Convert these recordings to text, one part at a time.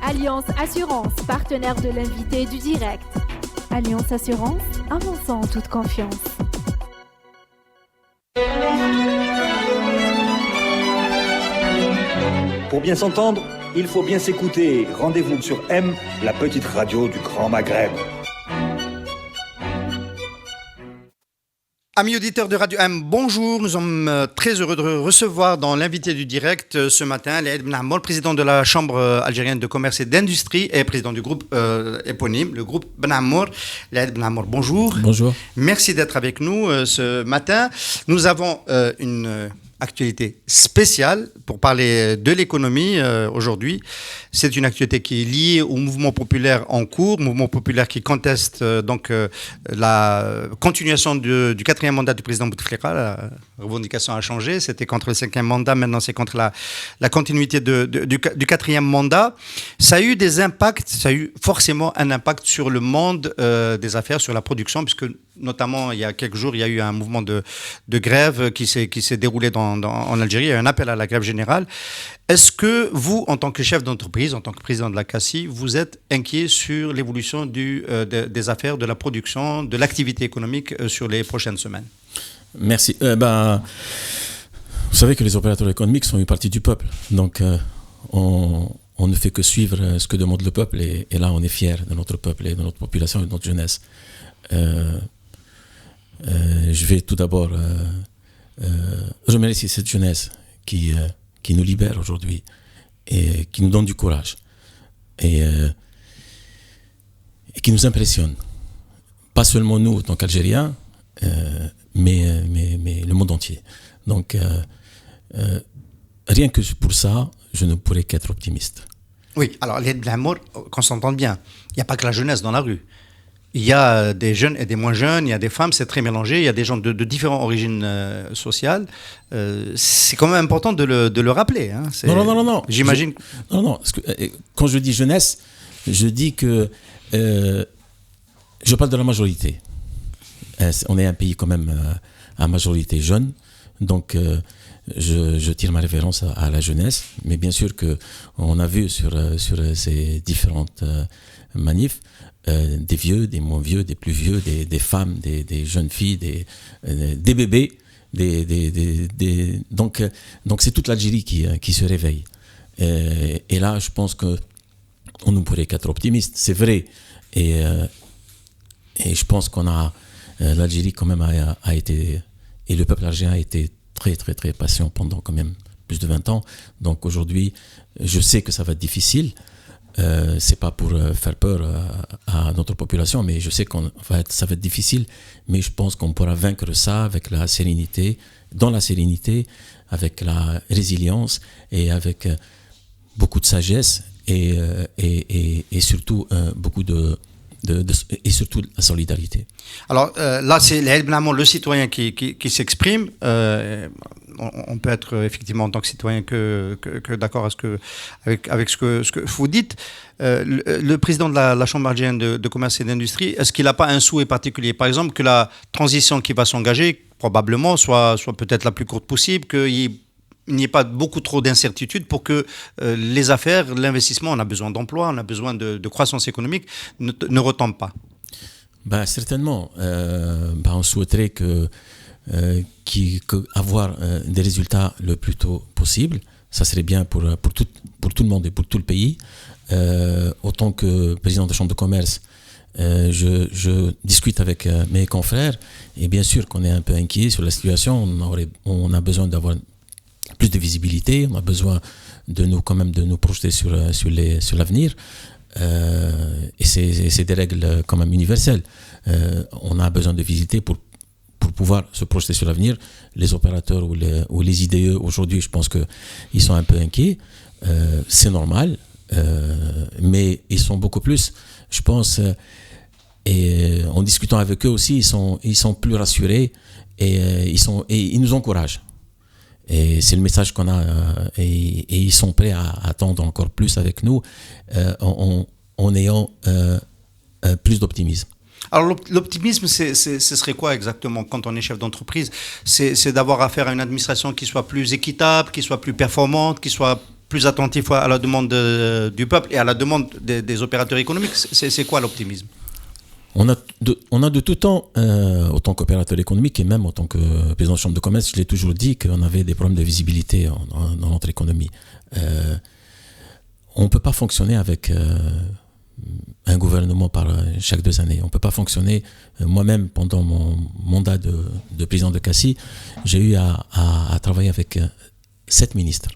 Alliance Assurance, partenaire de l'invité du direct. Alliance Assurance, avançons en toute confiance. Pour bien s'entendre, il faut bien s'écouter. Rendez-vous sur M, la petite radio du Grand Maghreb. Amis auditeurs de Radio M, bonjour. Nous sommes très heureux de recevoir dans l'invité du direct ce matin Laïd Ben Amour, président de la Chambre algérienne de commerce et d'industrie et président du groupe éponyme, le groupe Ben Amour. Laïd Ben Amour, bonjour. Bonjour. Merci d'être avec nous ce matin. Nous avons une actualité spéciale pour parler de l'économie aujourd'hui. C'est une actualité qui est liée au mouvement populaire en cours, mouvement populaire qui conteste la continuation du 4e mandat du président Bouteflika. La revendication a changé, c'était contre le 5e mandat, maintenant c'est contre la continuité du 4e mandat. Ça a eu des impacts, ça a eu forcément un impact sur le monde des affaires, sur la production, puisque notamment il y a quelques jours, il y a eu un mouvement de grève qui s'est déroulé en Algérie, il y a eu un appel à la grève générale. Est-ce que vous, en tant que chef d'entreprise, en tant que président de la CACI, vous êtes inquiet sur l'évolution des affaires, de la production, de l'activité économique sur les prochaines semaines ? Merci. Vous savez que les opérateurs économiques sont une partie du peuple. Donc, on ne fait que suivre ce que demande le peuple. Et là, on est fiers de notre peuple et de notre population et de notre jeunesse. Je vais tout d'abord remercier cette jeunesse qui nous libère aujourd'hui et qui nous donne du courage et qui nous impressionne. Pas seulement nous, en tant qu'Algériens, mais le monde entier. Donc, rien que pour ça, je ne pourrais qu'être optimiste. Oui, alors, Laïd Ben Amour, qu'on s'entende bien, il n'y a pas que la jeunesse dans la rue. Il y a des jeunes et des moins jeunes, il y a des femmes, c'est très mélangé, il y a des gens de différentes origines sociales. C'est quand même important de le rappeler. Hein. Non. J'imagine. Non. Quand je dis jeunesse, je dis que je parle de la majorité. On est un pays quand même à majorité jeune, donc je tire ma référence à la jeunesse. Mais bien sûr qu'on a vu sur ces différentes manifs, des vieux, des moins vieux, des plus vieux, des femmes, des jeunes filles, des bébés, donc c'est toute l'Algérie qui se réveille. Et là, je pense qu'on ne pourrait qu'être optimiste, c'est vrai. Et je pense l'Algérie quand même a été, et le peuple algérien a été très très très patient pendant quand même plus de 20 ans. Donc aujourd'hui, je sais que ça va être difficile. C'est pas pour faire peur à notre population, mais je sais ça va être difficile, mais je pense qu'on pourra vaincre ça avec la sérénité, avec la résilience et avec beaucoup de sagesse et surtout beaucoup et surtout la solidarité. Alors là, c'est Laïd Ben Amour, le citoyen qui s'exprime. On peut être effectivement en tant que citoyen que d'accord avec ce que vous dites. Le président de la Chambre algérienne de commerce et d'industrie, est-ce qu'il n'a pas un souhait particulier ? Par exemple, que la transition qui va s'engager, probablement, soit peut-être la plus courte possible, qu'il n'y ait pas beaucoup trop d'incertitudes pour que les affaires, l'investissement, on a besoin d'emploi, on a besoin de croissance économique, ne retombent pas. Certainement. On souhaiterait avoir des résultats le plus tôt possible. Ça serait bien pour tout le monde et pour tout le pays. Autant que président de la Chambre de commerce, je discute avec mes confrères et bien sûr qu'on est un peu inquiet sur la situation. On a besoin d'avoir plus de visibilité, on a besoin de nous projeter sur l'avenir. Et c'est des règles quand même universelles. On a besoin de visiter pour pouvoir se projeter sur l'avenir. Les opérateurs ou les IDE aujourd'hui, je pense qu'ils sont un peu inquiets. C'est normal, mais ils sont beaucoup plus, je pense, et en discutant avec eux aussi, ils sont plus rassurés et ils nous encouragent. Et c'est le message qu'on a, et ils sont prêts à attendre encore plus avec nous en ayant plus d'optimisme. Alors l'optimisme, ce serait quoi exactement quand on est chef d'entreprise ? C'est d'avoir affaire à une administration qui soit plus équitable, qui soit plus performante, qui soit plus attentif à la demande du peuple et à la demande des opérateurs économiques. C'est quoi l'optimisme ? On a de tout temps, autant qu'opérateur économique et même en tant que président de chambre de commerce, je l'ai toujours dit qu'on avait des problèmes de visibilité dans notre économie. On ne peut pas fonctionner avec un gouvernement par chaque 2 années. On ne peut pas fonctionner. Moi-même, pendant mon mandat de président de CACI, j'ai eu à travailler avec 7 ministres.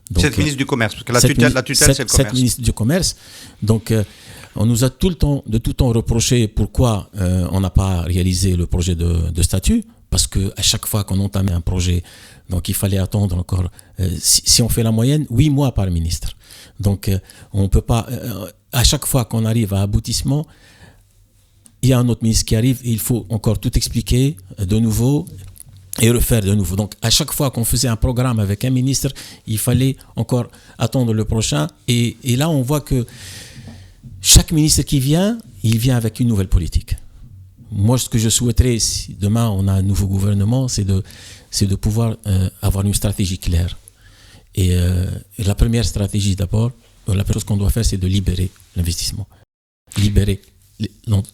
Donc, 7 ministres du commerce, parce que la tutelle, c'est le commerce. 7 ministres du commerce. Donc, on nous a de tout temps reproché pourquoi on n'a pas réalisé le projet de statut, parce qu'à chaque fois qu'on entamait un projet, donc il fallait attendre encore, si on fait la moyenne, 8 mois par ministre. Donc, on ne peut pas, à chaque fois qu'on arrive à aboutissement, il y a un autre ministre qui arrive et il faut encore tout expliquer de nouveau et refaire de nouveau. Donc, à chaque fois qu'on faisait un programme avec un ministre, il fallait encore attendre le prochain. Et là, on voit que chaque ministre qui vient, il vient avec une nouvelle politique. Moi, ce que je souhaiterais, si demain on a un nouveau gouvernement, c'est de pouvoir avoir une stratégie claire. Et la première stratégie d'abord, la première chose qu'on doit faire, c'est de libérer l'investissement, libérer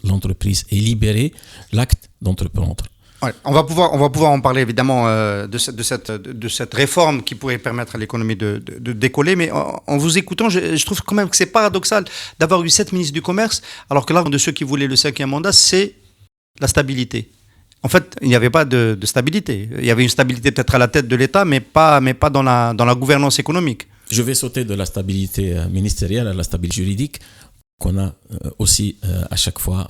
l'entreprise et libérer l'acte d'entreprendre. Ouais, on va pouvoir en parler évidemment de cette réforme qui pourrait permettre à l'économie de décoller, mais en vous écoutant, je trouve quand même que c'est paradoxal d'avoir eu 7 ministres du commerce, alors que là, de ceux qui voulaient le 5e mandat, c'est la stabilité. En fait, il n'y avait pas de stabilité. Il y avait une stabilité peut-être à la tête de l'État, mais pas dans la gouvernance économique. Je vais sauter de la stabilité ministérielle à la stabilité juridique qu'on a aussi à chaque fois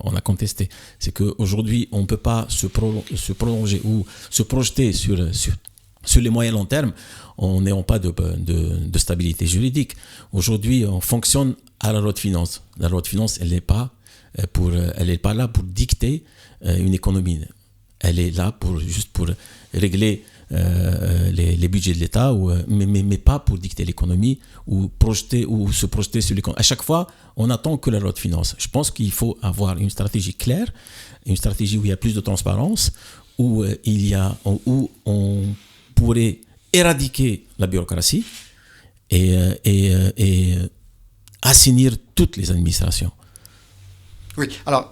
on a contesté. C'est qu'aujourd'hui, on ne peut pas se prolonger ou se projeter sur les moyens long terme en n'ayant pas de stabilité juridique. Aujourd'hui, on fonctionne à la loi de finances. La loi de finances, elle n'est pas là pour dicter une économie. Elle est là juste pour régler les budgets de l'État, mais pas pour dicter l'économie ou se projeter sur l'économie. À chaque fois, on attend que la loi de finances. Je pense qu'il faut avoir une stratégie claire, une stratégie où il y a plus de transparence, où on pourrait éradiquer la bureaucratie et assainir toutes les administrations. Oui, alors,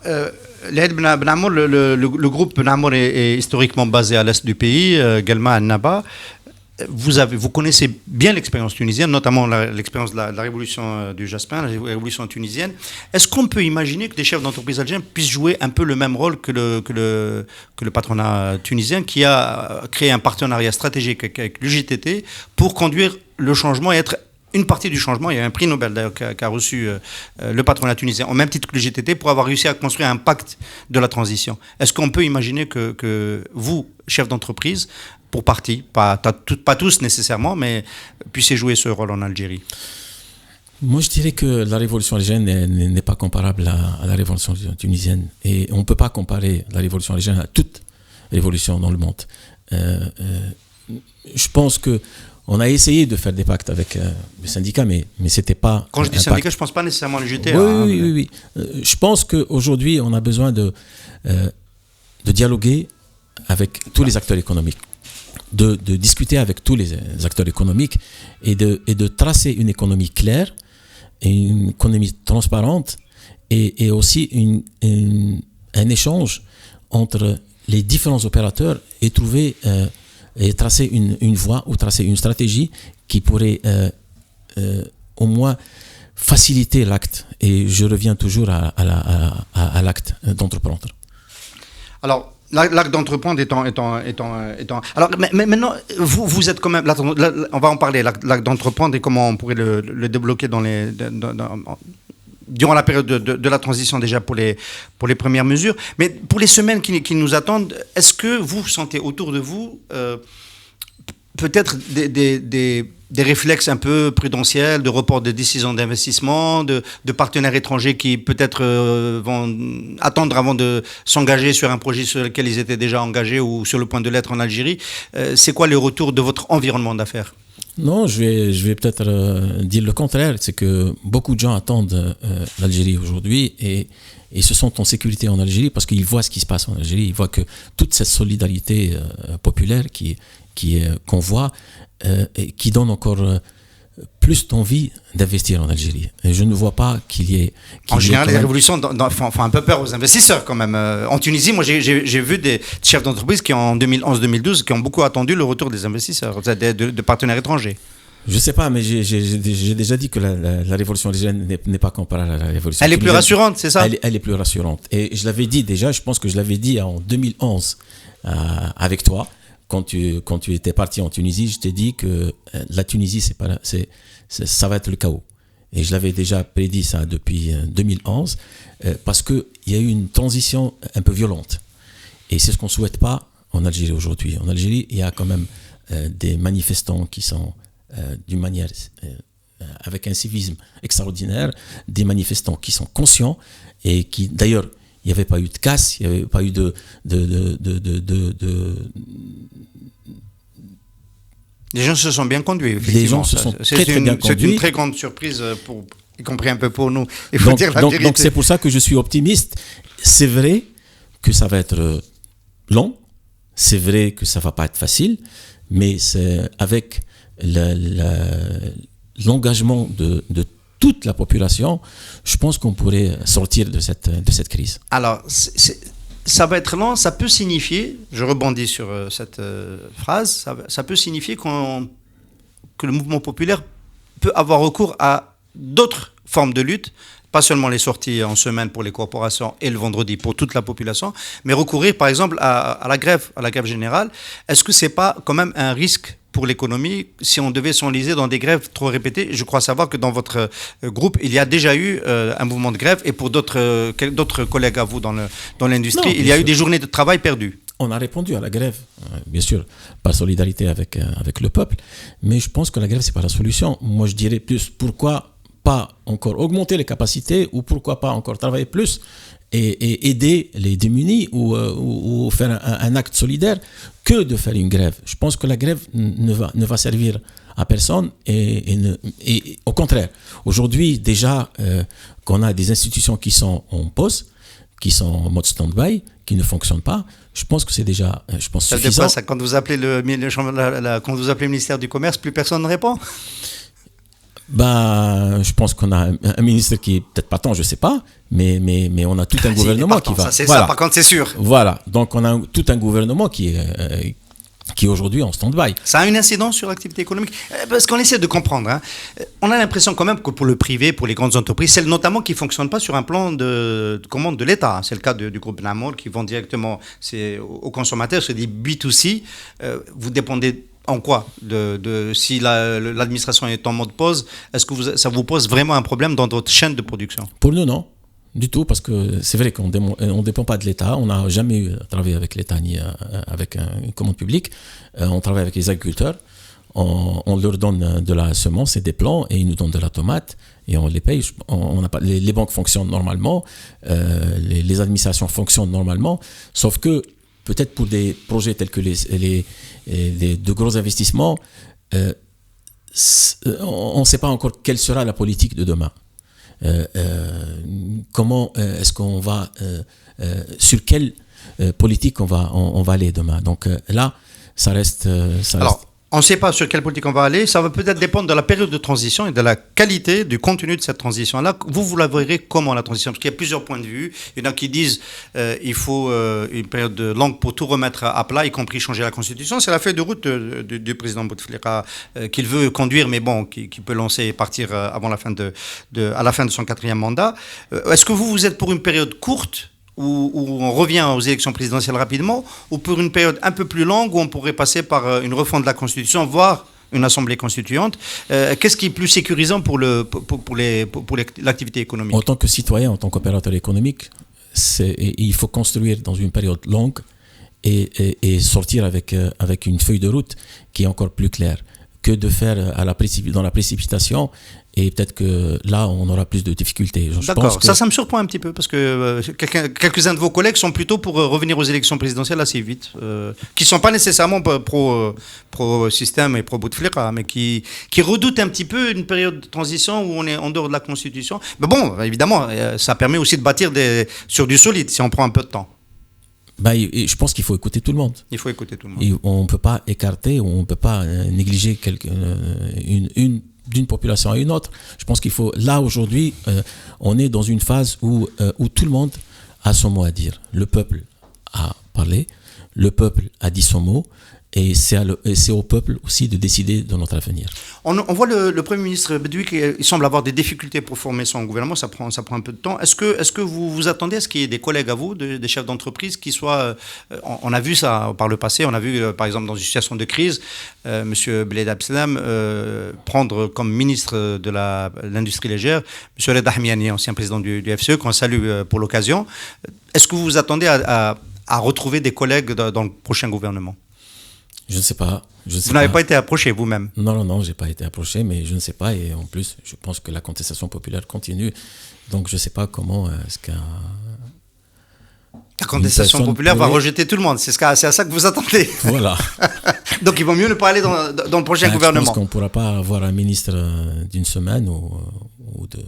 l'Aïd Ben Amour, le groupe Ben Amour est historiquement basé à l'est du pays, Guelma, Annaba. Vous connaissez bien l'expérience tunisienne, notamment l'expérience de la révolution du Jaspin, la révolution tunisienne. Est-ce qu'on peut imaginer que des chefs d'entreprise algériens puissent jouer un peu le même rôle que le patronat tunisien, qui a créé un partenariat stratégique avec l'UGTT pour conduire le changement et être une partie du changement? Il y a un prix Nobel d'ailleurs qu'a reçu le patronat tunisien, au même titre que le GTT, pour avoir réussi à construire un pacte de la transition. Est-ce qu'on peut imaginer que vous, chef d'entreprise, pour partie, pas tous nécessairement, mais puissiez jouer ce rôle en Algérie? Moi, je dirais que la révolution algérienne n'est pas comparable à la révolution tunisienne. Et on ne peut pas comparer la révolution algérienne à toute révolution dans le monde. Je pense que on a essayé de faire des pactes avec les syndicats, mais c'était pas. Quand je dis syndicats, je ne pense pas nécessairement le GTA. Oui. Je pense qu'aujourd'hui, on a besoin de dialoguer avec tous les acteurs économiques, de discuter avec tous les acteurs économiques et de tracer une économie claire et une économie transparente et aussi un échange entre les différents opérateurs et trouver et tracer une voie ou tracer une stratégie qui pourrait au moins faciliter l'acte. Et je reviens toujours à l'acte d'entreprendre. Alors, l'acte d'entreprendre étant. Alors, mais maintenant, vous êtes quand même. Là, on va en parler, l'acte d'entreprendre et comment on pourrait le débloquer durant la période de la transition déjà pour les premières mesures. Mais pour les semaines qui nous attendent, est-ce que vous sentez autour de vous peut-être des réflexes un peu prudentiels, de report de décisions d'investissement, de partenaires étrangers qui peut-être vont attendre avant de s'engager sur un projet sur lequel ils étaient déjà engagés ou sur le point de l'être en Algérie? C'est quoi le retour de votre environnement d'affaires? Non, je vais peut-être dire le contraire. C'est que beaucoup de gens attendent l'Algérie aujourd'hui et se sentent en sécurité en Algérie parce qu'ils voient ce qui se passe en Algérie. Ils voient que toute cette solidarité populaire qui qu'on voit et qui donne encore plus d'envie d'investir en Algérie. Et je ne vois pas qu'il y ait... En général, les révolutions font un peu peur aux investisseurs quand même. En Tunisie, moi j'ai vu des chefs d'entreprise qui en 2011-2012 qui ont beaucoup attendu le retour des investisseurs, de partenaires étrangers. Je ne sais pas, mais j'ai déjà dit que la révolution algérienne n'est pas comparable à la révolution Elle est plus rassurante, c'est ça? Elle est plus rassurante. Et je l'avais dit déjà, je pense que je l'avais dit en 2011 avec toi, quand tu étais parti en Tunisie, je t'ai dit que la Tunisie, ça va être le chaos. Et je l'avais déjà prédit ça depuis 2011, parce qu'il y a eu une transition un peu violente. Et c'est ce qu'on ne souhaite pas en Algérie aujourd'hui. En Algérie, il y a quand même des manifestants qui sont d'une manière, avec un civisme extraordinaire, des manifestants qui sont conscients et qui, d'ailleurs, il n'y avait pas eu de casse, il n'y avait pas eu de Les gens se sont bien conduits, effectivement. Les gens se sont très bien conduits. C'est une très grande surprise, y compris un peu pour nous. Il faut dire la vérité. Donc c'est pour ça que je suis optimiste. C'est vrai que ça va être long, c'est vrai que ça ne va pas être facile, mais c'est avec l'engagement de toute la population, je pense qu'on pourrait sortir de cette crise. Alors, ça va être lent, ça peut signifier, je rebondis sur cette phrase, ça peut signifier que le mouvement populaire peut avoir recours à d'autres formes de lutte, pas seulement les sorties en semaine pour les corporations et le vendredi pour toute la population, mais recourir par exemple à la grève générale. Est-ce que ce n'est pas quand même un risque pour l'économie si on devait s'enliser dans des grèves trop répétées? Je crois savoir que dans votre groupe, il y a déjà eu un mouvement de grève, et pour d'autres collègues à vous dans l'industrie, il y a eu des journées de travail perdues. On a répondu à la grève, bien sûr, par solidarité avec le peuple, mais je pense que la grève, ce n'est pas la solution. Moi, je dirais plus, pourquoi pas encore augmenter les capacités, ou pourquoi pas encore travailler plus et aider les démunis, ou faire un acte solidaire, que de faire une grève. Je pense que la grève ne va servir à personne, et au contraire. Aujourd'hui, déjà qu'on a des institutions qui sont en pause, qui sont en mode stand-by, qui ne fonctionnent pas, je pense que c'est déjà suffisant. Ça, quand vous appelez quand vous appelez le ministère du Commerce, plus personne ne répond? Je pense qu'on a un ministre qui est peut-être pas tant, je sais pas, mais on a tout un gouvernement qui va. Ça, par contre, c'est sûr. Voilà, donc on a tout un gouvernement qui est aujourd'hui en stand-by. Ça a une incidence sur l'activité économique? Parce qu'on essaie de comprendre. On a l'impression quand même que pour le privé, pour les grandes entreprises, celles notamment qui ne fonctionnent pas sur un plan de commande de l'État. C'est le cas du groupe Namor, qui vend directement aux consommateurs, c'est des B2C. Vous dépendez en quoi si l'administration est en mode pause, est-ce que ça vous pose vraiment un problème dans votre chaîne de production? Pour nous, non. Du tout, parce que c'est vrai qu'on ne dépend pas de l'État. On n'a jamais travaillé avec l'État ni avec une commande publique. On travaille avec les agriculteurs. On leur donne de la semence et des plants, et ils nous donnent de la tomate, et on les paye. Les banques fonctionnent normalement, les administrations fonctionnent normalement, sauf que peut-être pour des projets tels que de gros investissements, on ne sait pas encore quelle sera la politique de demain. Comment est-ce qu'on va, sur quelle politique on va aller demain. Donc là, ça reste. On ne sait pas sur quelle politique on va aller. Ça va peut-être dépendre de la période de transition et de la qualité du contenu de cette transition-là. Vous la verrez comment, la transition? Parce qu'il y a plusieurs points de vue. Il y en a qui disent qu'il faut une période longue pour tout remettre à plat, y compris changer la Constitution. C'est la feuille de route du président Bouteflika qu'il veut conduire, mais bon, qui peut lancer et partir avant à la fin de son 4e mandat. Est-ce que vous êtes pour une période courte, où on revient aux élections présidentielles rapidement, ou pour une période un peu plus longue où on pourrait passer par une refonte de la Constitution, voire une assemblée constituante? Qu'est-ce qui est plus sécurisant pour l'activité économique? En tant que citoyen, en tant qu'opérateur économique, il faut construire dans une période longue et sortir avec une feuille de route qui est encore plus claire, que de faire dans la précipitation. Et peut-être que là, on aura plus de difficultés. D'accord, ça me surprend un petit peu, parce que quelques-uns de vos collègues sont plutôt pour revenir aux élections présidentielles assez vite, qui ne sont pas nécessairement pro-système et pro-Bouteflika, mais qui redoutent un petit peu une période de transition où on est en dehors de la Constitution. Mais bon, évidemment, ça permet aussi de bâtir sur du solide, si on prend un peu de temps. Je pense qu'il faut écouter tout le monde. Il faut écouter tout le monde. Et on ne peut pas écarter, on ne peut pas négliger d'une population à une autre. Je pense qu'il faut... Là, aujourd'hui, on est dans une phase où tout le monde a son mot à dire. Le peuple a parlé, le peuple a dit son mot, et c'est au peuple aussi de décider de notre avenir. On voit le Premier ministre Bedoui qui semble avoir des difficultés pour former son gouvernement, ça prend un peu de temps. Est-ce que vous vous attendez à ce qu'il y ait des collègues à vous, des chefs d'entreprise qui soient... on a vu ça par le passé, on a vu par exemple dans une situation de crise, M. Bled Abdeslam prendre comme ministre de l'industrie légère M. Reda Hamiani, ancien président du FCE, qu'on salue pour l'occasion. Est-ce que vous vous attendez à retrouver des collègues dans le prochain gouvernement ? Je ne sais pas. Vous n'avez pas été approché vous-même? Non, je n'ai pas été approché, mais je ne sais pas. Et en plus, je pense que la contestation populaire continue. Donc, je ne sais pas comment est-ce qu'un... La contestation populaire va rejeter tout le monde. C'est à ça que vous attendez. Voilà. Donc, il vaut mieux ne pas aller dans le prochain gouvernement. Je pense qu'on ne pourra pas avoir un ministre d'une semaine ou deux.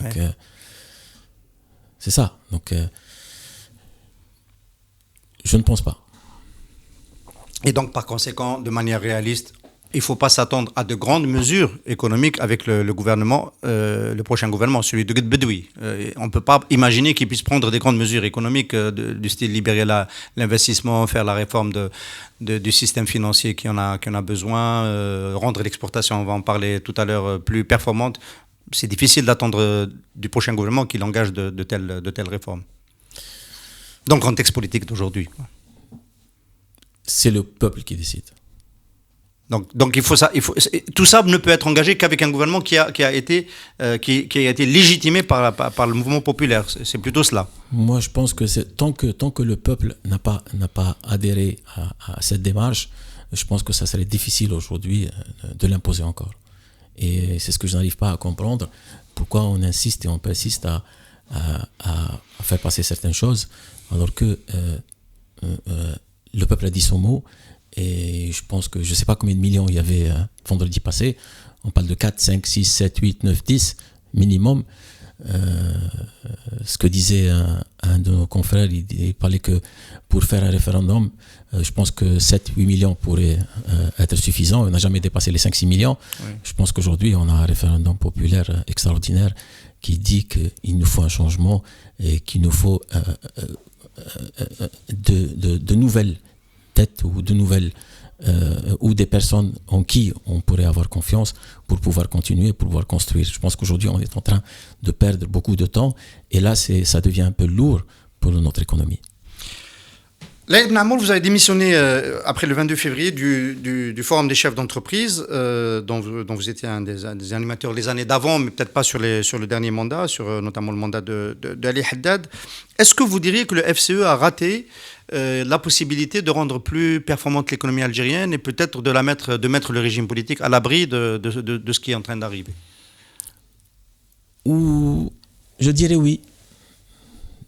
Donc, ouais. C'est ça. Donc, je ne pense pas. Et donc, par conséquent, de manière réaliste, il ne faut pas s'attendre à de grandes mesures économiques avec le gouvernement, le prochain gouvernement, celui de Bedoui. On ne peut pas imaginer qu'il puisse prendre des grandes mesures économiques du style libérer l'investissement, faire la réforme du système financier qui en a besoin, rendre l'exportation, on va en parler tout à l'heure, plus performante. C'est difficile d'attendre du prochain gouvernement qu'il engage de telles réformes. Dans le contexte politique d'aujourd'hui. C'est le peuple qui décide. Donc il faut tout ça ne peut être engagé qu'avec un gouvernement qui a été légitimé par le mouvement populaire. C'est plutôt cela. Moi, je pense que tant que le peuple n'a pas adhéré à cette démarche, je pense que ça serait difficile aujourd'hui de l'imposer encore. Et c'est ce que je n'arrive pas à comprendre. Pourquoi on insiste et on persiste à faire passer certaines choses alors que le peuple a dit son mot. Et je pense que je ne sais pas combien de millions il y avait vendredi passé. On parle de 4, 5, 6, 7, 8, 9, 10 minimum. Ce que disait un de nos confrères, il parlait que pour faire un référendum, je pense que 7, 8 millions pourraient être suffisants. On n'a jamais dépassé les 5, 6 millions. Oui. Je pense qu'aujourd'hui, on a un référendum populaire extraordinaire qui dit qu'il nous faut un changement et qu'il nous faut de nouvelles têtes ou de nouvelles ou des personnes en qui on pourrait avoir confiance pour pouvoir continuer, pour pouvoir construire. Je pense qu'aujourd'hui, on est en train de perdre beaucoup de temps et là, ça devient un peu lourd pour notre économie. Là, Ibn Amour, vous avez démissionné après le 22 février du Forum des chefs d'entreprise, dont vous étiez un des animateurs les années d'avant, mais peut-être pas sur le dernier mandat, sur notamment le mandat d'Ali Haddad. Est-ce que vous diriez que le FCE a raté la possibilité de rendre plus performante l'économie algérienne et peut-être de mettre le régime politique à l'abri de ce qui est en train d'arriver? Ou je dirais oui.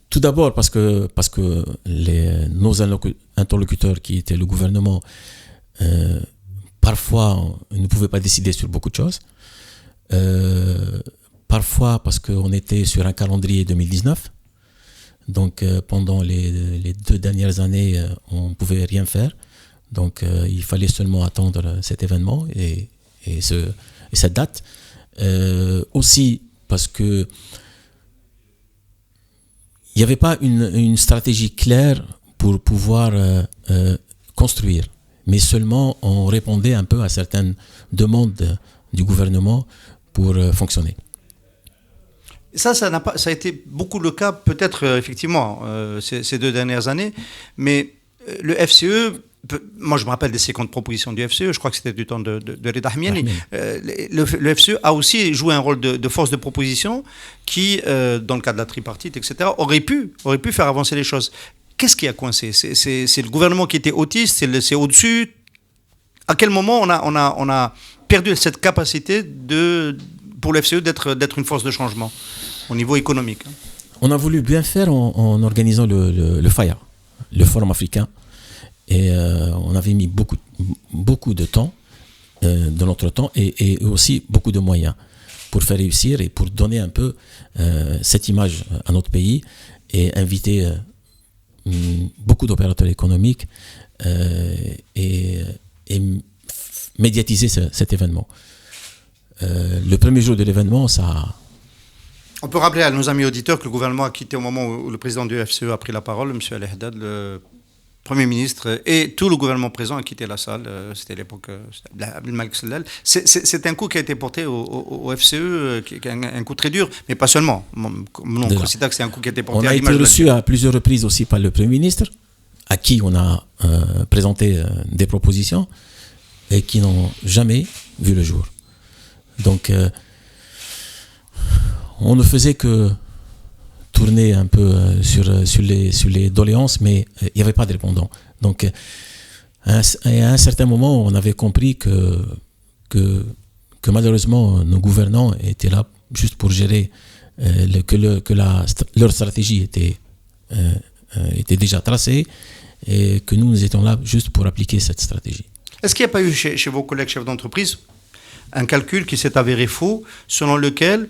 Tout d'abord parce que nos interlocuteurs qui étaient le gouvernement, parfois ne pouvaient pas décider sur beaucoup de choses. Parfois parce qu'on était sur un calendrier 2019. Donc pendant les 2 dernières années, on ne pouvait rien faire. Donc il fallait seulement attendre cet événement et cette date. Aussi parce que il n'y avait pas une stratégie claire pour pouvoir construire, mais seulement on répondait un peu à certaines demandes du gouvernement pour fonctionner. Ça a été beaucoup le cas, peut-être effectivement, ces 2 dernières années, mais le FCE, moi je me rappelle des 50 propositions du FCE, je crois que c'était du temps de Reda Hamiani. Le FCE a aussi joué un rôle de force de proposition qui, dans le cadre de la tripartite, etc., aurait pu faire avancer les choses. Qu'est-ce qui a coincé? C'est le gouvernement qui était autiste, c'est au-dessus. À quel moment on a perdu cette capacité pour le FCE d'être une force de changement au niveau économique? On a voulu bien faire en organisant le FAIA, le Forum africain. Et on avait mis beaucoup de temps, de notre temps, et aussi beaucoup de moyens pour faire réussir et pour donner un peu cette image à notre pays et inviter beaucoup d'opérateurs économiques et médiatiser cet événement. Le premier jour de l'événement, ça... On peut rappeler à nos amis auditeurs que le gouvernement a quitté au moment où le président du FCE a pris la parole, M. El Haddad, le Premier ministre, et tout le gouvernement présent a quitté la salle. C'était l'époque Abdelmalek Sellal. C'est un coup qui a été porté au FCE, un coup très dur, mais pas seulement. On considère que c'est un coup qui a été porté à l'image. On a été reçu à plusieurs reprises aussi par le Premier ministre, à qui on a présenté des propositions et qui n'ont jamais vu le jour. Donc, on ne faisait que tourner un peu sur les doléances, mais il n'y avait pas de répondant. Donc, à un certain moment, on avait compris que malheureusement, nos gouvernants étaient là juste pour gérer leur stratégie était déjà tracée et que nous étions là juste pour appliquer cette stratégie. Est-ce qu'il n'y a pas eu chez vos collègues chefs d'entreprise un calcul qui s'est avéré faux, selon lequel,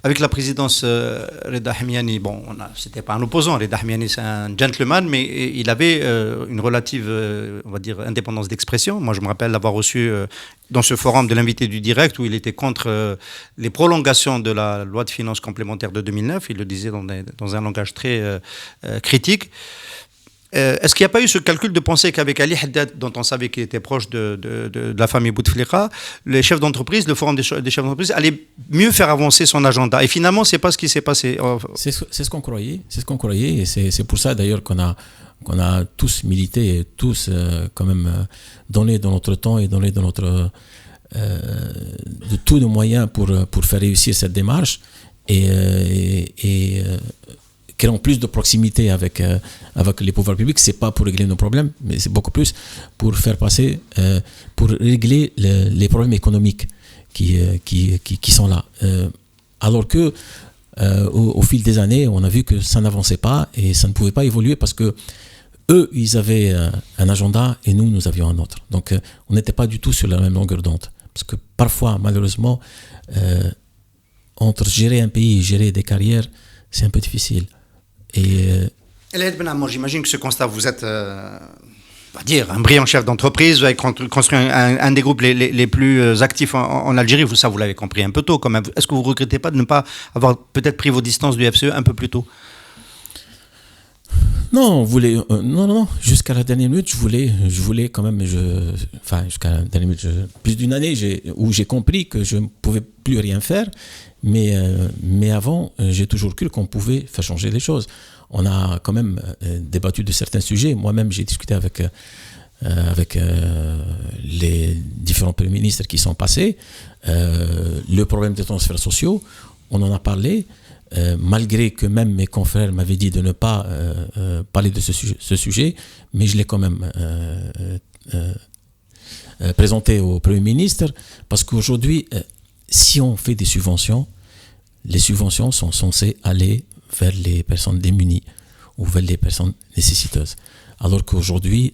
avec la présidence Reda Ahmiani, bon, c'était pas un opposant, Reda Ahmiani c'est un gentleman, mais il avait une relative, on va dire, indépendance d'expression. Moi, je me rappelle l'avoir reçu dans ce forum de l'invité du direct, où il était contre les prolongations de la loi de finances complémentaire de 2009. Il le disait dans un langage très critique. Est-ce qu'il n'y a pas eu ce calcul de penser qu'avec Ali Haddad, dont on savait qu'il était proche de la famille Bouteflika, les chefs d'entreprise, le forum des chefs d'entreprise, allait mieux faire avancer son agenda? Et finalement, ce n'est pas ce qui s'est passé. C'est ce qu'on croyait. C'est ce qu'on croyait. Et c'est pour ça d'ailleurs qu'on a tous milité et tous quand même donné de notre temps et donné de tous nos moyens pour faire réussir cette démarche. Et créant plus de proximité avec les pouvoirs publics, c'est pas pour régler nos problèmes, mais c'est beaucoup plus pour faire passer, pour régler les problèmes économiques qui sont là. Alors que au fil des années, on a vu que ça n'avançait pas et ça ne pouvait pas évoluer parce que eux, ils avaient un agenda et nous avions un autre. Donc, on n'était pas du tout sur la même longueur d'onde. Parce que parfois, malheureusement, entre gérer un pays et gérer des carrières, c'est un peu difficile. Eled Benamor, j'imagine que ce constat, vous êtes, on va dire, un brillant chef d'entreprise, vous avez construit un des groupes les plus actifs en Algérie, ça vous l'avez compris un peu tôt quand même. Est-ce que vous ne regrettez pas de ne pas avoir peut-être pris vos distances du FCE un peu plus tôt? Non, non. Jusqu'à la dernière minute, je voulais quand même, jusqu'à la dernière minute, plus d'une année où j'ai compris que je ne pouvais plus rien faire. Mais avant, j'ai toujours cru qu'on pouvait faire changer les choses. On a quand même débattu de certains sujets. Moi-même, j'ai discuté avec les différents premiers ministres qui sont passés. Le problème des transferts sociaux, on en a parlé. Malgré que même mes confrères m'avaient dit de ne pas parler de ce sujet, mais je l'ai quand même présenté au Premier ministre, parce qu'aujourd'hui, si on fait des subventions, les subventions sont censées aller vers les personnes démunies ou vers les personnes nécessiteuses. Alors qu'aujourd'hui,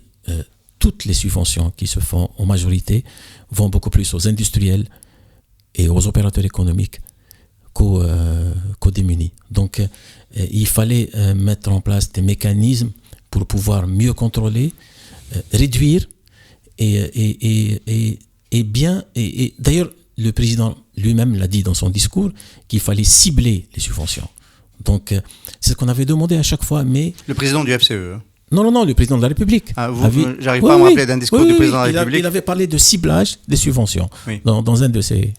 toutes les subventions qui se font en majorité vont beaucoup plus aux industriels et aux opérateurs économiques qu'aux démunis. Donc, il fallait mettre en place des mécanismes pour pouvoir mieux contrôler, réduire et d'ailleurs, le président lui-même l'a dit dans son discours qu'il fallait cibler les subventions. Donc, c'est ce qu'on avait demandé à chaque fois, mais... Le président du FCE. Non, le président de la République. J'arrive pas à me rappeler d'un discours du président de la République. Il avait parlé de ciblage des subventions dans un de ses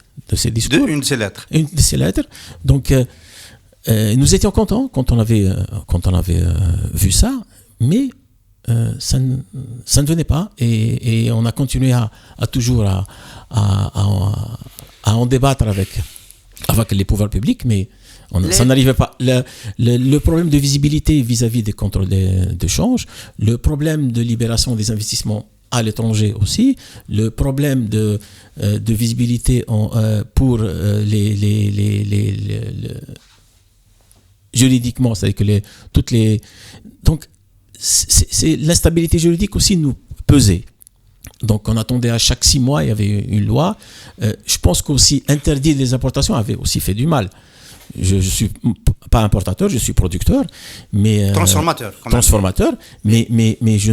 discours. Une de ses lettres. Une de ses lettres. Donc, nous étions contents quand on avait vu ça, mais ça ne venait pas et on a continué à toujours à en débattre avec les pouvoirs publics, mais ça n'arrivait pas. Le problème de visibilité vis-à-vis des contrôles de change, le problème de libération des investissements à l'étranger aussi, le problème de visibilité pour juridiquement, c'est-à-dire que donc c'est l'instabilité juridique aussi nous pesait. Donc on attendait à chaque 6 mois, il y avait une loi. Je pense qu'aussi interdire les importations avait aussi fait du mal. Je suis pas importateur, je suis producteur, mais transformateur. Transformateur, mais je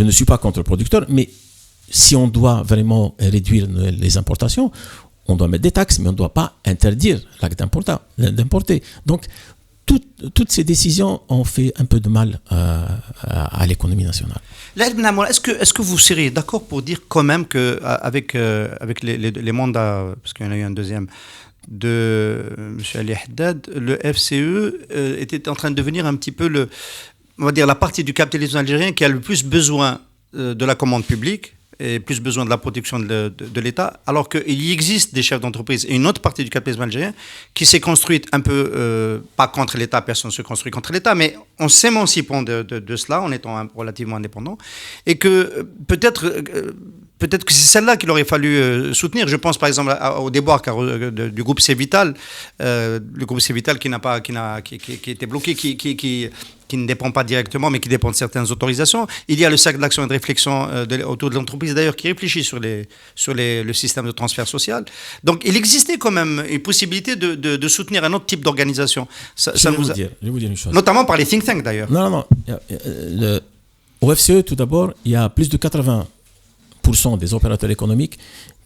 ne suis pas contre le producteur. Mais si on doit vraiment réduire les importations, on doit mettre des taxes, mais on ne doit pas interdire l'acte d'importer. Donc, toutes ces décisions ont fait un peu de mal à l'économie nationale. Là, est-ce que vous seriez d'accord pour dire quand même qu'avec les mandats, parce qu'il y en a eu un deuxième, de M. Ali Haddad, le FCE était en train de devenir un petit peu on va dire la partie du capitalisme algérien qui a le plus besoin de la commande publique et plus besoin de la protection de l'État, alors qu'il y existe des chefs d'entreprise et une autre partie du capitalisme algérien qui s'est construite un peu, pas contre l'État, personne ne se construit contre l'État, mais en s'émancipant de cela, en étant relativement indépendant, et que peut-être que c'est celle-là qu'il aurait fallu soutenir. Je pense par exemple au déboire du groupe C-Vital, le groupe C-Vital qui était bloqué, qui ne dépend pas directement, mais qui dépend de certaines autorisations. Il y a le cercle d'action et de réflexion autour de l'entreprise, d'ailleurs, qui réfléchit sur le système de transfert social. Donc, il existait quand même une possibilité de soutenir un autre type d'organisation. Je vais vous dire une chose. Notamment par les think tanks, d'ailleurs. Non. Au FCE, tout d'abord, il y a plus de 80% des opérateurs économiques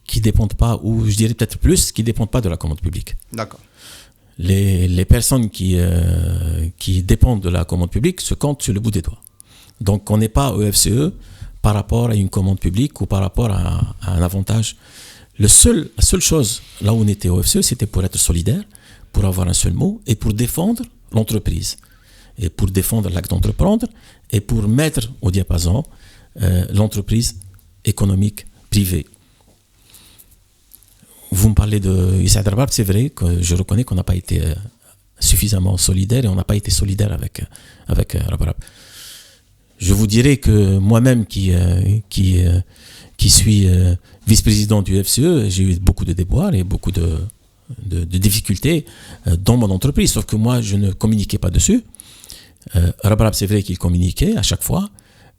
qui ne dépendent pas, ou je dirais peut-être plus, qui ne dépendent pas de la commande publique. D'accord. Les personnes qui dépendent de la commande publique se comptent sur le bout des doigts. Donc on n'est pas au FCE par rapport à une commande publique ou par rapport à un avantage. La seule chose là où on était au FCE, c'était pour être solidaire, pour avoir un seul mot et pour défendre l'entreprise. Et pour défendre l'acte d'entreprendre et pour mettre au diapason l'entreprise économique privée. Vous me parlez de Issa Darbab, c'est vrai que je reconnais qu'on n'a pas été suffisamment solidaire et on n'a pas été solidaire avec Rabrab. Je vous dirais que moi-même qui suis vice-président du FCE, j'ai eu beaucoup de déboires et beaucoup de difficultés dans mon entreprise, sauf que moi je ne communiquais pas dessus. Rabrab, c'est vrai qu'il communiquait à chaque fois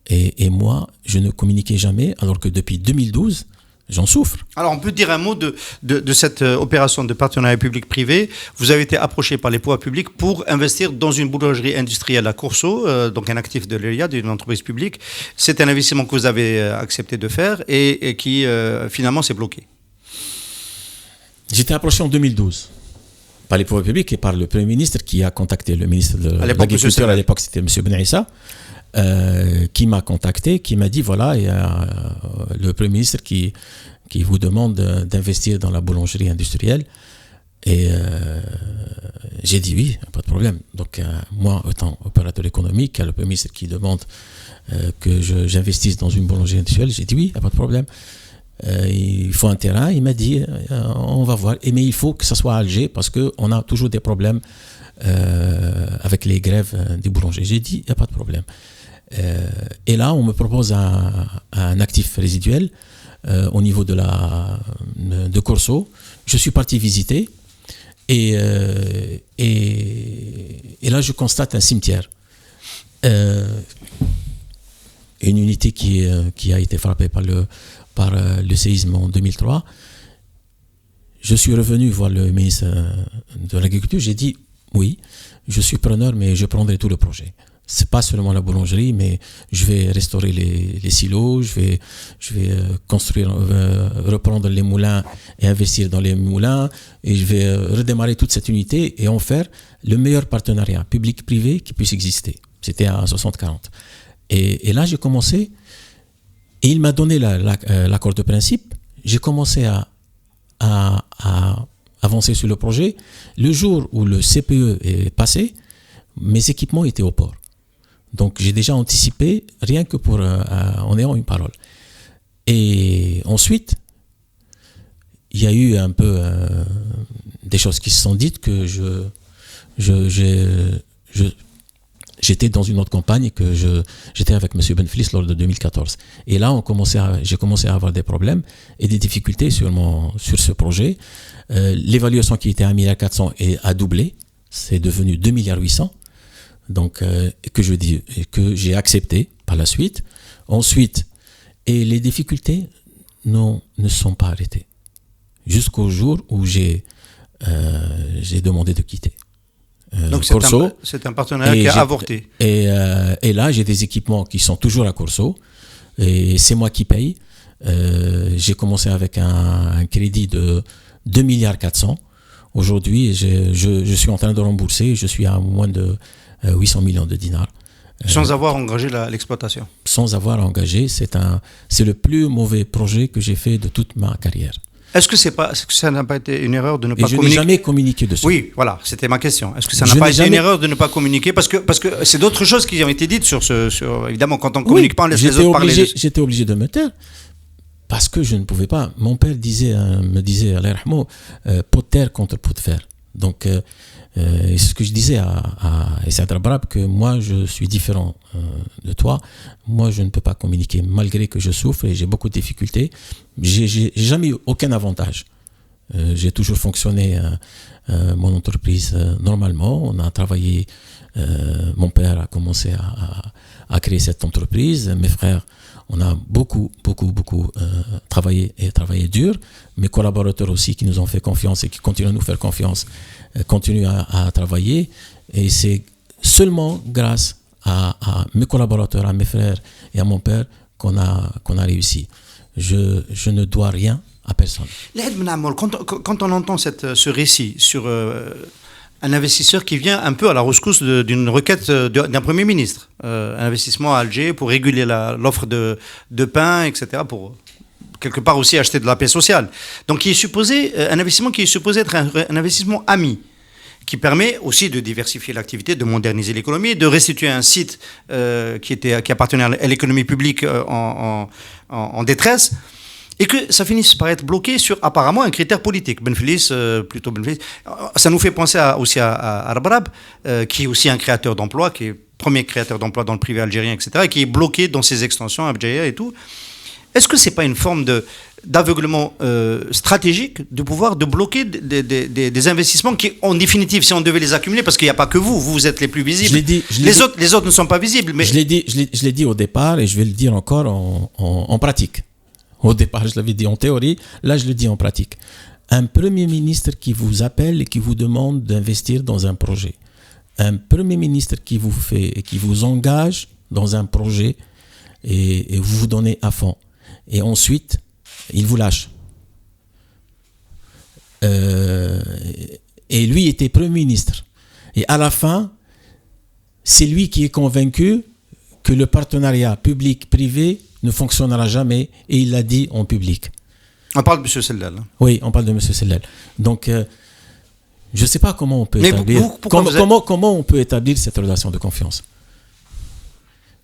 et moi je ne communiquais jamais, alors que depuis 2012 j'en souffre. Alors, on peut dire un mot de cette opération de partenariat public-privé. Vous avez été approché par les pouvoirs publics pour investir dans une boulangerie industrielle à Corso, donc un actif de l'ELIA, d'une entreprise publique. C'est un investissement que vous avez accepté de faire et qui, finalement, s'est bloqué. J'étais approché en 2012 par les pouvoirs publics et par le Premier ministre qui a contacté le ministre de l'Agriculture. À l'époque, c'était M. Ben Issa. Qui m'a contacté, qui m'a dit voilà, il y a le Premier ministre qui vous demande d'investir dans la boulangerie industrielle. Et j'ai dit oui, pas de problème. Donc moi, étant opérateur économique, il y a le Premier ministre qui demande que j'investisse dans une boulangerie industrielle. J'ai dit oui, pas de problème. Il faut un terrain. Il m'a dit on va voir. Mais il faut que ça soit à Alger parce qu'on a toujours des problèmes avec les grèves des boulangers. J'ai dit il n'y a pas de problème. Et là, on me propose un actif résiduel au niveau de Corso. Je suis parti visiter et là, je constate un cimetière. Une unité qui a été frappée par le séisme en 2003. Je suis revenu voir le ministre de l'Agriculture. J'ai dit oui, je suis preneur, mais je prendrai tout le projet. C'est pas seulement la boulangerie, mais je vais restaurer les silos, je vais construire, reprendre les moulins et investir dans les moulins, et je vais redémarrer toute cette unité et en faire le meilleur partenariat public-privé qui puisse exister. C'était à 60-40. Et là, j'ai commencé, et il m'a donné l'accord de principe. J'ai commencé à avancer sur le projet. Le jour où le CPE est passé, mes équipements étaient au port. Donc j'ai déjà anticipé, rien que en ayant une parole. Et ensuite, il y a eu un peu des choses qui se sont dites que j'étais dans une autre campagne et que j'étais avec M. Benflis lors de 2014. Et là, j'ai commencé à avoir des problèmes et des difficultés sur ce projet. L'évaluation qui était à 1,4 milliard a doublé. C'est devenu 2,8 milliards. Donc, que j'ai accepté par la suite. Ensuite, et les difficultés ne sont pas arrêtées. Jusqu'au jour où j'ai j'ai demandé de quitter. Donc c'est un partenariat qui a avorté. Et là, j'ai des équipements qui sont toujours à Corso, et c'est moi qui paye. J'ai commencé avec un crédit de 2,4 milliards. Aujourd'hui, je suis en train de rembourser, je suis à moins de 800 millions de dinars. Sans avoir engagé l'exploitation. Sans avoir engagé, c'est le plus mauvais projet que j'ai fait de toute ma carrière. Est-ce que ça n'a pas été une erreur de ne pas communiquer? Je n'ai jamais communiqué dessus. Oui, voilà, c'était ma question. Est-ce que ça n'a pas été une erreur de ne pas communiquer? Parce que c'est d'autres choses qui ont été dites sur évidemment, quand on ne communique pas, on laisse les autres parler. J'étais obligé de me taire parce que je ne pouvais pas. Mon père me disait, Allah yarhamou, pot de terre contre pot de fer. Donc, c'est ce que je disais à Essad Rabrab, que moi, je suis différent de toi. Moi, je ne peux pas communiquer, malgré que je souffre et j'ai beaucoup de difficultés. J'ai jamais eu aucun avantage. J'ai toujours fonctionné mon entreprise normalement. On a travaillé, mon père a commencé à créer cette entreprise. Mes frères, on a beaucoup travaillé dur. Mes collaborateurs aussi qui nous ont fait confiance et qui continuent à nous faire confiance continuent à travailler. Et c'est seulement grâce à mes collaborateurs, à mes frères et à mon père qu'on a réussi. Je ne dois rien à personne. Quand on entend ce récit sur un investisseur qui vient un peu à la rescousse d'une requête d'un Premier ministre, un investissement à Alger pour réguler l'offre de pain, etc., pour quelque part aussi acheter de la paix sociale. Donc un investissement qui est supposé être un investissement ami, qui permet aussi de diversifier l'activité, de moderniser l'économie, de restituer un site qui appartenait à l'économie publique en détresse, et que ça finisse par être bloqué sur apparemment un critère politique. Benflis. Ça nous fait penser aussi à Rabrab, qui est aussi un créateur d'emplois, qui est premier créateur d'emplois dans le privé algérien, etc., et qui est bloqué dans ses extensions, Abjaïa et tout. Est-ce que ce n'est pas une forme d'aveuglement stratégique de bloquer des investissements qui, en définitive, si on devait les accumuler, parce qu'il n'y a pas que vous êtes les plus visibles, les autres ne sont pas visibles. Mais... Je l'ai dit au départ et je vais le dire encore en pratique. Au départ, je l'avais dit en théorie, là je le dis en pratique. Un Premier ministre qui vous appelle et qui vous demande d'investir dans un projet, un Premier ministre qui vous engage dans un projet et vous vous donnez à fond. Et ensuite, il vous lâche. Et lui était Premier ministre. Et à la fin, c'est lui qui est convaincu que le partenariat public-privé ne fonctionnera jamais. Et il l'a dit en public. On parle de M. Sellal. Oui, on parle de M. Sellal. Donc, je ne sais pas comment on peut comment on peut établir cette relation de confiance.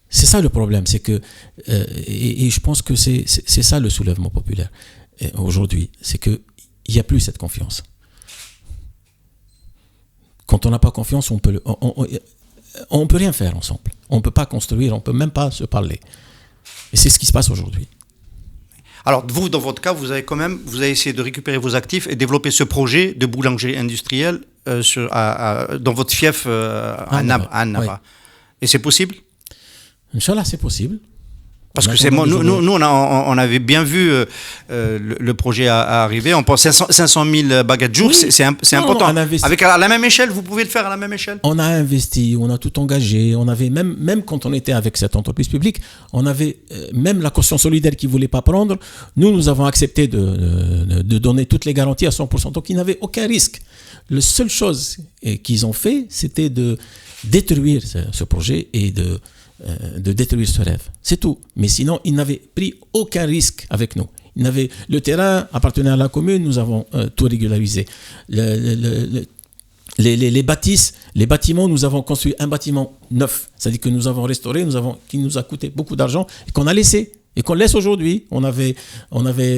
C'est ça le problème, c'est que, et je pense que c'est ça le soulèvement populaire aujourd'hui, c'est qu'il n'y a plus cette confiance. Quand on n'a pas confiance, on peut rien faire ensemble. On ne peut pas construire, on ne peut même pas se parler. Et c'est ce qui se passe aujourd'hui. Alors, vous, dans votre cas, vous avez essayé de récupérer vos actifs et développer ce projet de boulangerie industrielle dans votre fief à Annaba. Oui. Et c'est possible? Inch'Allah, c'est possible. Parce que nous, on avait bien vu le projet arriver. On pense 500 000 baguettes jour, oui. c'est important. Avec à la même échelle, vous pouvez le faire à la même échelle. On a investi, on a tout engagé. On avait même quand on était avec cette entreprise publique, on avait même la caution solidaire qu'ils ne voulaient pas prendre. Nous avons accepté de donner toutes les garanties à 100%. Donc, ils n'avaient aucun risque. La seule chose qu'ils ont fait, c'était de détruire ce projet et de détruire ce rêve. C'est tout. Mais sinon, ils n'avaient pris aucun risque avec nous. Le terrain appartenait à la commune, nous avons tout régularisé. Les bâtiments, nous avons construit un bâtiment neuf. C'est-à-dire que nous avons restauré, qui nous a coûté beaucoup d'argent et qu'on a laissé. Et qu'on laisse aujourd'hui. On avait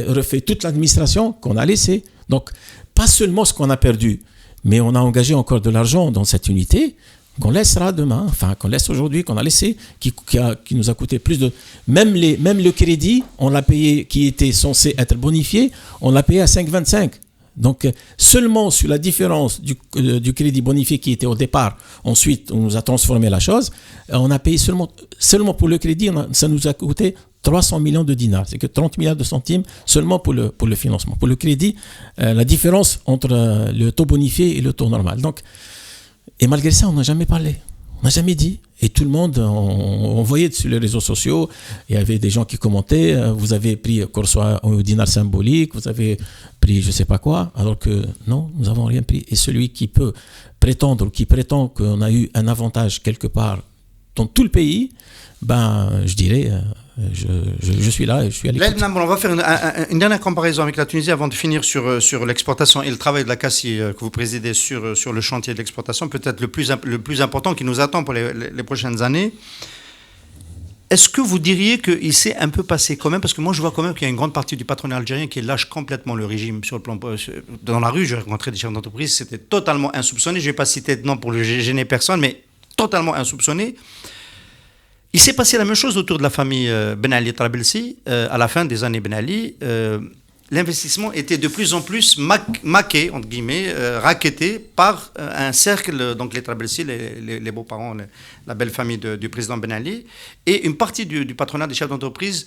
refait toute l'administration qu'on a laissé. Donc, pas seulement ce qu'on a perdu, mais on a engagé encore de l'argent dans cette unité qu'on laissera demain, enfin qu'on laisse aujourd'hui, qu'on a laissé, qui nous a coûté plus de... Même le crédit, on l'a payé, qui était censé être bonifié, on l'a payé à 5,25. Donc, seulement sur la différence du crédit bonifié qui était au départ, ensuite, on nous a transformé la chose, on a payé seulement pour le crédit, ça nous a coûté 300 millions de dinars, c'est que 30 milliards de centimes seulement pour le financement. Pour le crédit, la différence entre le taux bonifié et le taux normal. Donc, et malgré ça, on n'a jamais parlé. On n'a jamais dit. Et tout le monde, on voyait sur les réseaux sociaux, il y avait des gens qui commentaient, vous avez pris Corsoa au dinar symbolique, vous avez pris je ne sais pas quoi, alors que non, nous n'avons rien pris. Et celui qui peut prétendre, ou qui prétend qu'on a eu un avantage quelque part dans tout le pays, ben, je dirais, je suis là et je suis à l'écoute. On va faire une dernière comparaison avec la Tunisie avant de finir sur l'exportation et le travail de la CACI que vous présidez sur le chantier de l'exportation, peut-être le plus important qui nous attend pour les prochaines années. Est-ce que vous diriez qu'il s'est un peu passé quand même, parce que moi je vois quand même qu'il y a une grande partie du patronat algérien qui lâche complètement le régime sur le plan... Dans la rue, j'ai rencontré des chefs d'entreprise, c'était totalement insoupçonné, je ne vais pas citer de nom pour ne gêner personne, mais totalement insoupçonné. Il s'est passé la même chose autour de la famille Ben Ali Trabelsi. À la fin des années Ben Ali, l'investissement était de plus en plus maqué, entre guillemets, racketté par un cercle, donc les Trabelsi, les beaux-parents, la belle famille du président Ben Ali, et une partie du patronat des chefs d'entreprise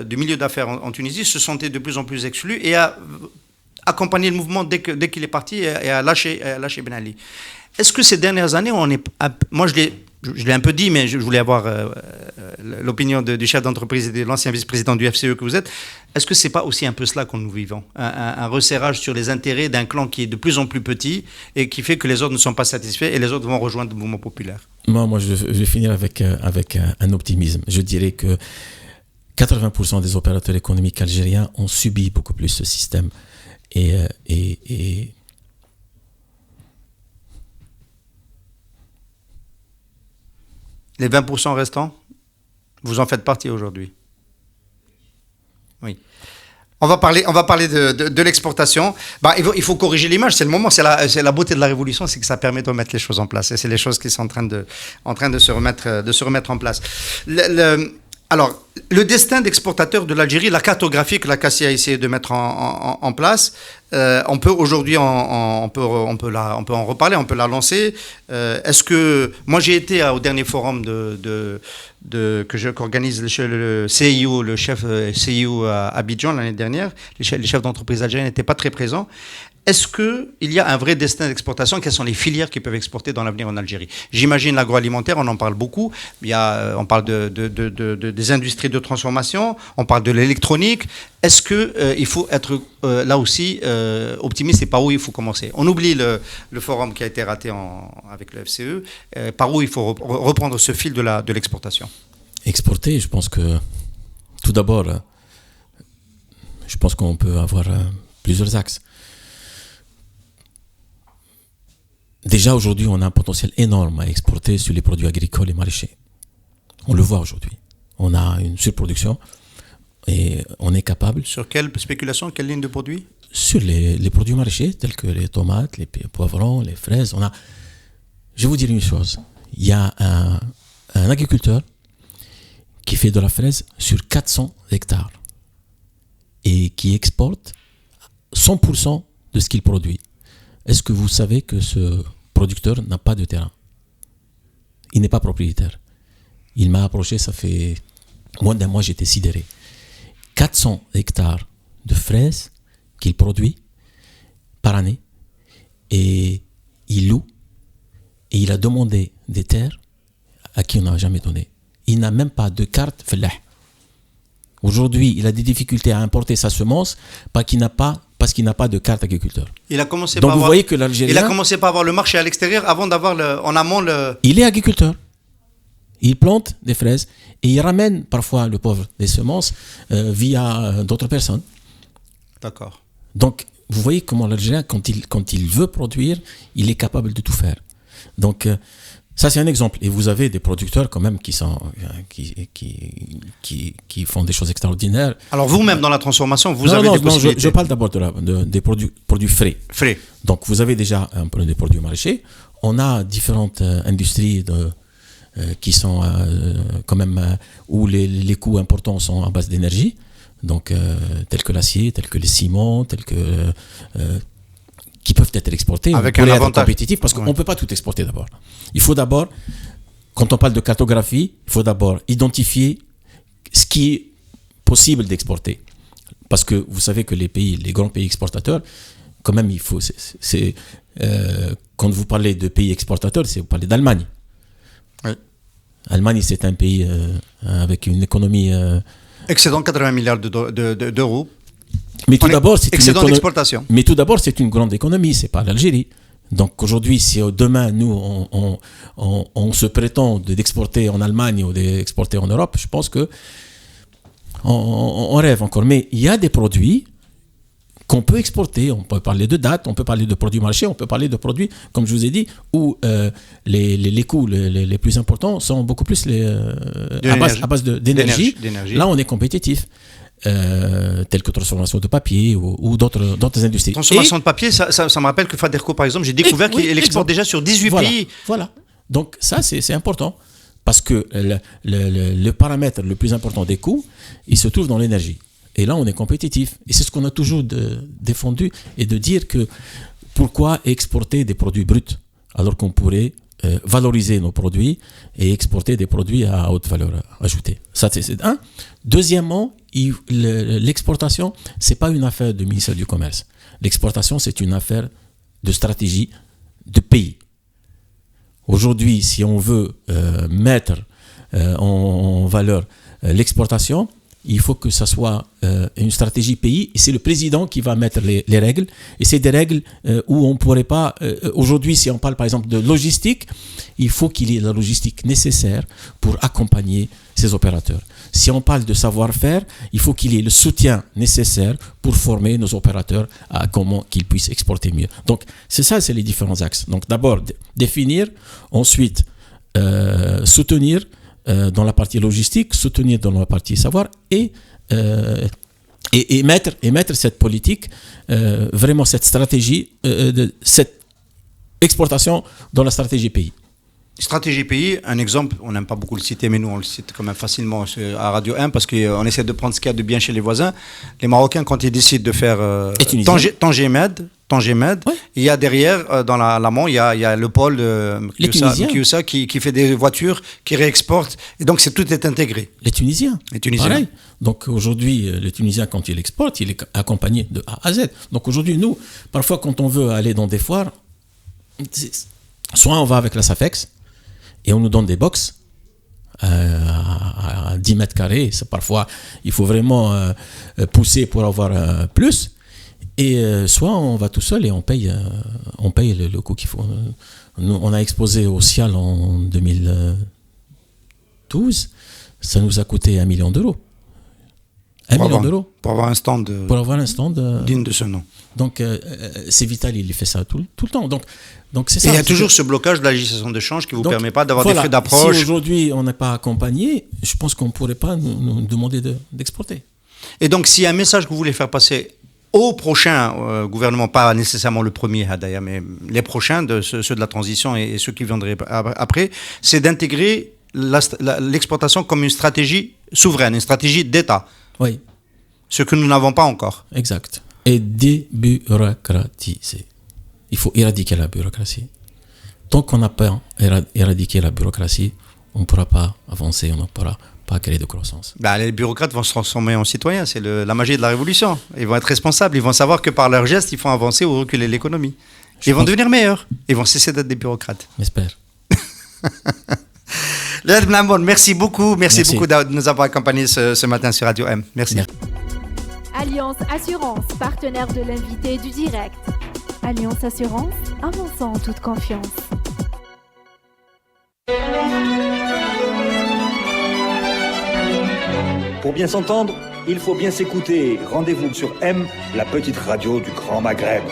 du milieu d'affaires en Tunisie se sentait de plus en plus exclus et a accompagné le mouvement dès qu'il est parti et a lâché Ben Ali. Est-ce que ces dernières années, moi je l'ai un peu dit, mais je voulais avoir l'opinion du chef d'entreprise et de l'ancien vice-président du FCE que vous êtes. Est-ce que ce n'est pas aussi un peu cela que nous vivons, un resserrage sur les intérêts d'un clan qui est de plus en plus petit et qui fait que les autres ne sont pas satisfaits et les autres vont rejoindre le mouvement populaire? Moi, je vais finir avec un optimisme. Je dirais que 80% des opérateurs économiques algériens ont subi beaucoup plus ce système. Et les 20% restants, vous en faites partie aujourd'hui. Oui. On va parler de l'exportation. Il faut corriger l'image, c'est le moment, c'est la beauté de la révolution, c'est que ça permet de remettre les choses en place. Et c'est les choses qui sont en train de se remettre en place. Alors, le destin d'exportateur de l'Algérie, la cartographie que la CACI a essayé de mettre en place, on peut aujourd'hui on peut en reparler, on peut la lancer. Est-ce que moi j'ai été au dernier forum qu'organise le CIO, le chef CIO à Abidjan l'année dernière. Les chefs d'entreprise algériens n'étaient pas très présents. Est-ce qu'il y a un vrai destin d'exportation? Quelles sont les filières qui peuvent exporter dans l'avenir en Algérie? J'imagine l'agroalimentaire, on en parle beaucoup. On parle des industries de transformation, on parle de l'électronique. Est-ce qu'il faut être là aussi optimiste et par où il faut commencer? On oublie le forum qui a été raté avec le FCE. Par où il faut reprendre ce fil de l'exportation? Exporter, je pense que tout d'abord, je pense qu'on peut avoir plusieurs axes. Déjà aujourd'hui, on a un potentiel énorme à exporter sur les produits agricoles et maraîchers. On le voit aujourd'hui. On a une surproduction et on est capable... Sur quelle spéculation, quelle ligne de produits? Sur les produits maraîchers, tels que les tomates, les poivrons, les fraises. Je vais vous dire une chose. Il y a un agriculteur qui fait de la fraise sur 400 hectares et qui exporte 100% de ce qu'il produit. Est-ce que vous savez que ce producteur n'a pas de terrain? Il n'est pas propriétaire. Il m'a approché, ça fait moins d'un mois, j'étais sidéré. 400 hectares de fraises qu'il produit par année et il loue et il a demandé des terres à qui on n'a jamais donné. Il n'a même pas de carte fellah. Aujourd'hui, il a des difficultés à importer sa semence parce qu'il n'a pas de carte agriculteur. Il a commencé Donc vous voyez que l'Algérien... Il a commencé par avoir le marché à l'extérieur avant d'avoir en amont le... Il est agriculteur. Il plante des fraises et il ramène parfois, le pauvre, des semences via d'autres personnes. D'accord. Donc, vous voyez comment l'Algérien, quand il veut produire, il est capable de tout faire. Donc, ça c'est un exemple. Et vous avez des producteurs quand même qui font des choses extraordinaires. Alors vous-même dans la transformation, vous avez des possibilités. Je parle d'abord des produits frais. Frais. Donc vous avez déjà des produits maraîchers. On a différentes industries qui sont quand même où les coûts importants sont à base d'énergie. Donc tels que l'acier, tels que les ciments, tels que peut-être exporter, avec on un pourrait être avantage compétitif, parce qu'on ne peut pas tout exporter d'abord. Il faut d'abord, quand on parle de cartographie, il faut d'abord identifier ce qui est possible d'exporter. Parce que vous savez que les grands pays exportateurs, quand même, il faut. Quand vous parlez de pays exportateurs, vous parlez d'Allemagne. Oui. L'Allemagne, c'est un pays avec une économie. Excédent 80 milliards d'euros. Mais tout d'abord, c'est excédent d'exportation. Mais tout d'abord, c'est une grande économie, c'est pas l'Algérie. Donc aujourd'hui, si demain, nous, on se prétend d'exporter en Allemagne ou d'exporter en Europe, je pense que on rêve encore. Mais il y a des produits qu'on peut exporter. On peut parler de dates, on peut parler de produits marchés, on peut parler de produits, comme je vous ai dit, où les coûts les plus importants sont beaucoup plus à base d'énergie. Là, on est compétitif. Telles que transformation de papier ou d'autres industries. Transformation de papier, ça me rappelle que Faderco, par exemple, j'ai découvert qu'il exporte déjà sur 18 pays. Voilà. Donc ça, c'est important. Parce que le paramètre le plus important des coûts, il se trouve dans l'énergie. Et là, on est compétitif. Et c'est ce qu'on a toujours défendu, et de dire que pourquoi exporter des produits bruts alors qu'on pourrait valoriser nos produits et exporter des produits à haute valeur ajoutée. Ça, c'est un. Deuxièmement, l'exportation, c'est pas une affaire du ministère du Commerce. L'exportation, c'est une affaire de stratégie de pays. Aujourd'hui, si on veut mettre en valeur l'exportation, il faut que ça soit une stratégie pays, et c'est le président qui va mettre les règles, et c'est des règles où on ne pourrait pas... aujourd'hui, si on parle par exemple de logistique, il faut qu'il y ait la logistique nécessaire pour accompagner ces opérateurs. Si on parle de savoir-faire, il faut qu'il y ait le soutien nécessaire pour former nos opérateurs à comment qu'ils puissent exporter mieux. Donc, c'est les différents axes. Donc, d'abord, définir, ensuite, soutenir dans la partie logistique, soutenir dans la partie savoir, et mettre cette politique, vraiment cette stratégie, cette exportation dans la stratégie pays. Stratégie pays, un exemple, on n'aime pas beaucoup le citer, mais nous on le cite quand même facilement à Radio 1 parce qu'on essaie de prendre ce qu'il y a de bien chez les voisins. Les Marocains, quand ils décident de faire Tangemed, ouais. Il y a derrière, dans l'amont, il y a le pôle Kioussa qui fait des voitures, qui réexporte, et donc tout est intégré. Les Tunisiens. Pareil. Donc aujourd'hui, le Tunisien, quand il exporte, il est accompagné de A à Z. Donc aujourd'hui, nous, parfois quand on veut aller dans des foires, soit on va avec la SAFEX, et on nous donne des box à 10 mètres carrés. Parfois, il faut vraiment pousser pour avoir plus. Et soit on va tout seul et on paye le coût qu'il faut. Nous, on a exposé au CIAL en 2012. Ça nous a coûté 1 million d'euros. 1 million d'euros. Pour avoir un stand digne de ce nom. Donc, c'est Vital, il fait ça tout le temps. Donc c'est ça. Et il y a toujours ce blocage de la législation de change qui ne vous permet pas d'avoir des frais d'approche. Si aujourd'hui on n'est pas accompagné, je pense qu'on ne pourrait pas nous demander d'exporter. Et donc, s'il y a un message que vous voulez faire passer au prochain gouvernement, pas nécessairement le premier Hadaya, mais les prochains, ceux de la transition et ceux qui viendraient après, c'est d'intégrer l'exportation comme une stratégie souveraine, une stratégie d'État. Oui. Ce que nous n'avons pas encore. Exact. Et débureaucratiser. Il faut éradiquer la bureaucratie. Tant qu'on n'a pas éradiqué la bureaucratie, on ne pourra pas avancer, on ne pourra pas créer de croissance. Les bureaucrates vont se transformer en citoyens, c'est la magie de la révolution. Ils vont être responsables, ils vont savoir que par leurs gestes, ils font avancer ou reculer l'économie. Ils vont devenir meilleurs, ils vont cesser d'être des bureaucrates. J'espère. Léad Mnamoun, merci beaucoup de nous avoir accompagnés ce matin sur Radio M. Merci. Alliance Assurance, partenaire de l'invité du direct. Alliance Assurance, avançant en toute confiance. Pour bien s'entendre, il faut bien s'écouter. Rendez-vous sur M, la petite radio du Grand Maghreb.